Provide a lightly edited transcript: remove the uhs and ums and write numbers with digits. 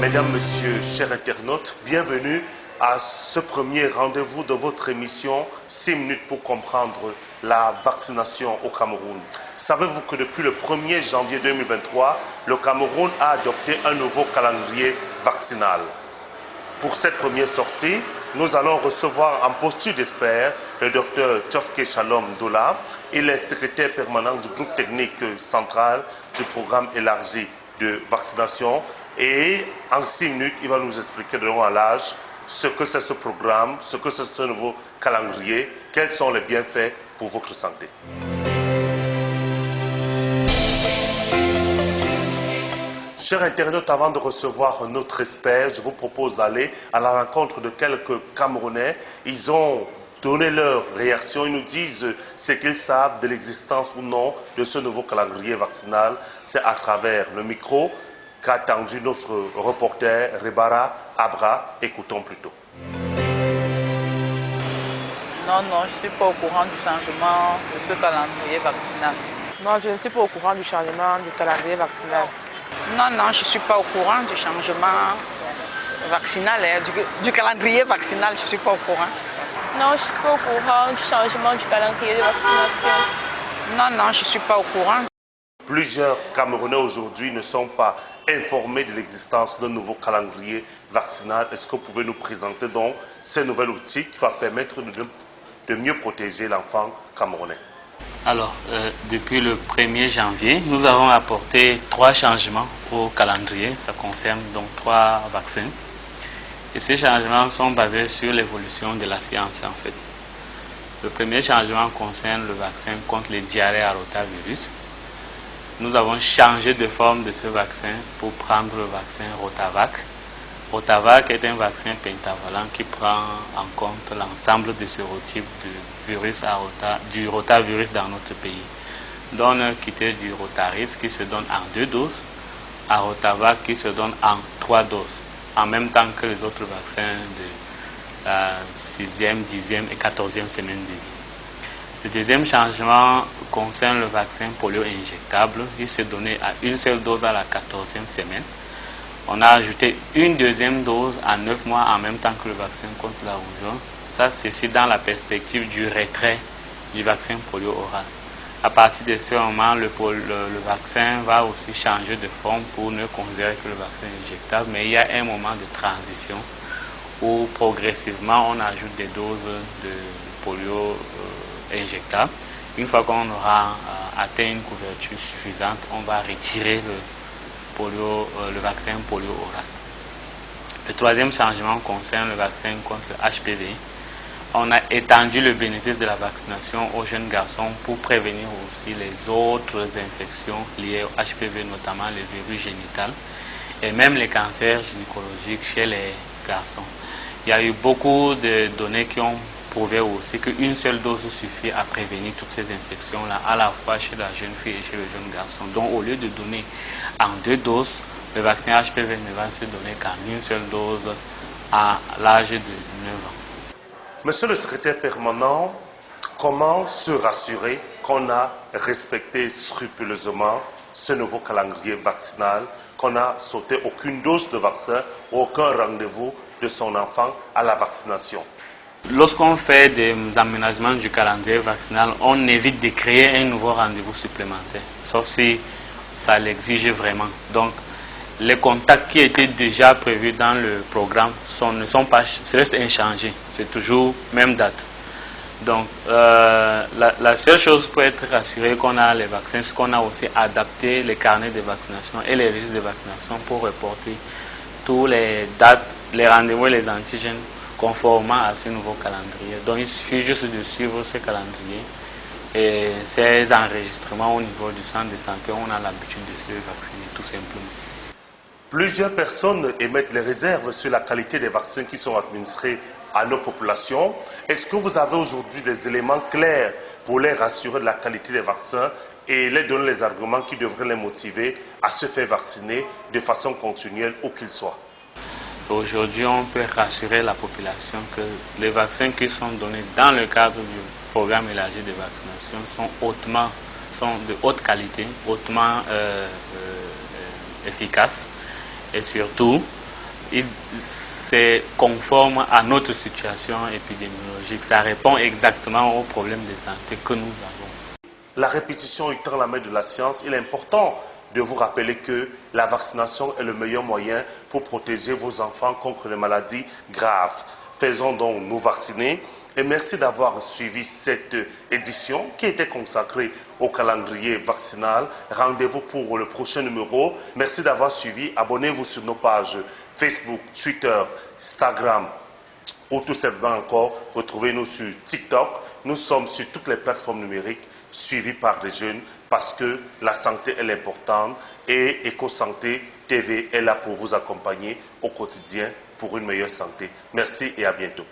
Mesdames, Messieurs, chers internautes, bienvenue à ce premier rendez-vous de votre émission 6 minutes pour comprendre la vaccination au Cameroun. Savez-vous que depuis le 1er janvier 2023, le Cameroun a adopté un nouveau calendrier vaccinal. Pour cette première sortie, nous allons recevoir en posture d'expert le docteur Tchofke Shalom Dola. Il est secrétaire permanent du groupe technique central du programme élargi de vaccination. Et en 6 minutes, il va nous expliquer de long en large ce que c'est ce programme, ce que c'est ce nouveau calendrier, quels sont les bienfaits pour votre santé. Chers internautes, avant de recevoir notre expert, je vous propose d'aller à la rencontre de quelques Camerounais. Ils ont donné leur réaction, ils nous disent ce qu'ils savent de l'existence ou non de ce nouveau calendrier vaccinal. C'est à travers le micro qu'a attendu notre reporter Rebara Abra. Écoutons plutôt. Non, je ne suis pas au courant du changement de ce calendrier vaccinal. Non, je ne suis pas au courant du changement du calendrier vaccinal. Non, je ne suis pas au courant du changement vaccinal, du calendrier vaccinal, je ne suis pas au courant. Non, je ne suis pas au courant du changement du calendrier de vaccination. Non, je ne suis pas au courant. Plusieurs Camerounais aujourd'hui ne sont pas informés de l'existence d'un nouveau calendrier vaccinal. Est-ce que vous pouvez nous présenter donc ce nouvel outil qui va permettre de mieux protéger l'enfant camerounais? Alors, depuis le 1er janvier, nous avons apporté 3 changements au calendrier. Ça concerne donc 3 vaccins. Et ces changements sont basés sur l'évolution de la science en fait. Le premier changement concerne le vaccin contre les diarrhées à rotavirus. Nous avons changé de forme de ce vaccin pour prendre le vaccin Rotavac. Rotavac est un vaccin pentavalent qui prend en compte l'ensemble des sérotypes du rotavirus dans notre pays. Donc, on a quitté du Rotaris qui se donne en 2 doses, à Rotavac qui se donne en 3 doses, en même temps que les autres vaccins de la 6e, 10e et 14e semaine de vie. Le deuxième changement concerne le vaccin polio injectable. Il s'est donné à une seule dose à la 14e semaine. On a ajouté une deuxième dose à 9 mois en même temps que le vaccin contre la rougeole. Ça, c'est dans la perspective du retrait du vaccin polio oral. À partir de ce moment, le vaccin va aussi changer de forme pour ne considérer que le vaccin injectable. Mais il y a un moment de transition où progressivement on ajoute des doses de polio injectable. Une fois qu'on aura atteint une couverture suffisante, on va retirer le vaccin polio oral. Le troisième changement concerne le vaccin contre le HPV. On a étendu le bénéfice de la vaccination aux jeunes garçons pour prévenir aussi les autres infections liées au HPV, notamment les virus génitales et même les cancers gynécologiques chez les garçons. Il y a eu beaucoup de données qui ont prouvé aussi qu'une seule dose suffit à prévenir toutes ces infections-là, à la fois chez la jeune fille et chez le jeune garçon. Donc, au lieu de donner en 2 doses, le vaccin HPV ne va se donner qu'en une seule dose à l'âge de 9 ans. Monsieur le secrétaire permanent, comment se rassurer qu'on a respecté scrupuleusement ce nouveau calendrier vaccinal, qu'on n'a sauté aucune dose de vaccin ou aucun rendez-vous de son enfant à la vaccination? Lorsqu'on fait des aménagements du calendrier vaccinal, on évite de créer un nouveau rendez-vous supplémentaire, sauf si ça l'exige vraiment. Donc, les contacts qui étaient déjà prévus dans le programme restent inchangés. C'est toujours même date. Donc, la seule chose pour être rassuré qu'on a les vaccins, c'est qu'on a aussi adapté les carnets de vaccination et les registres de vaccination pour reporter tous les dates, les rendez-vous et les antigènes conformément à ce nouveau calendrier. Donc, il suffit juste de suivre ce calendrier et ces enregistrements au niveau du centre de santé, on a l'habitude de se vacciner tout simplement. Plusieurs personnes émettent les réserves sur la qualité des vaccins qui sont administrés à nos populations. Est-ce que vous avez aujourd'hui des éléments clairs pour les rassurer de la qualité des vaccins et les donner les arguments qui devraient les motiver à se faire vacciner de façon continuelle où qu'ils soient? Aujourd'hui, on peut rassurer la population que les vaccins qui sont donnés dans le cadre du programme élargi de vaccination sont de haute qualité, hautement efficaces. Et surtout, c'est conforme à notre situation épidémiologique. Ça répond exactement aux problèmes de santé que nous avons. La répétition étant la mère de la science, il est important de vous rappeler que la vaccination est le meilleur moyen pour protéger vos enfants contre les maladies graves. Faisons donc nous vacciner. Et merci d'avoir suivi cette édition qui était consacrée au calendrier vaccinal. Rendez-vous pour le prochain numéro. Merci d'avoir suivi. Abonnez-vous sur nos pages Facebook, Twitter, Instagram ou tout simplement encore retrouvez-nous sur TikTok. Nous sommes sur toutes les plateformes numériques suivies par des jeunes parce que la santé est importante et EcoSanté TV est là pour vous accompagner au quotidien pour une meilleure santé. Merci et à bientôt.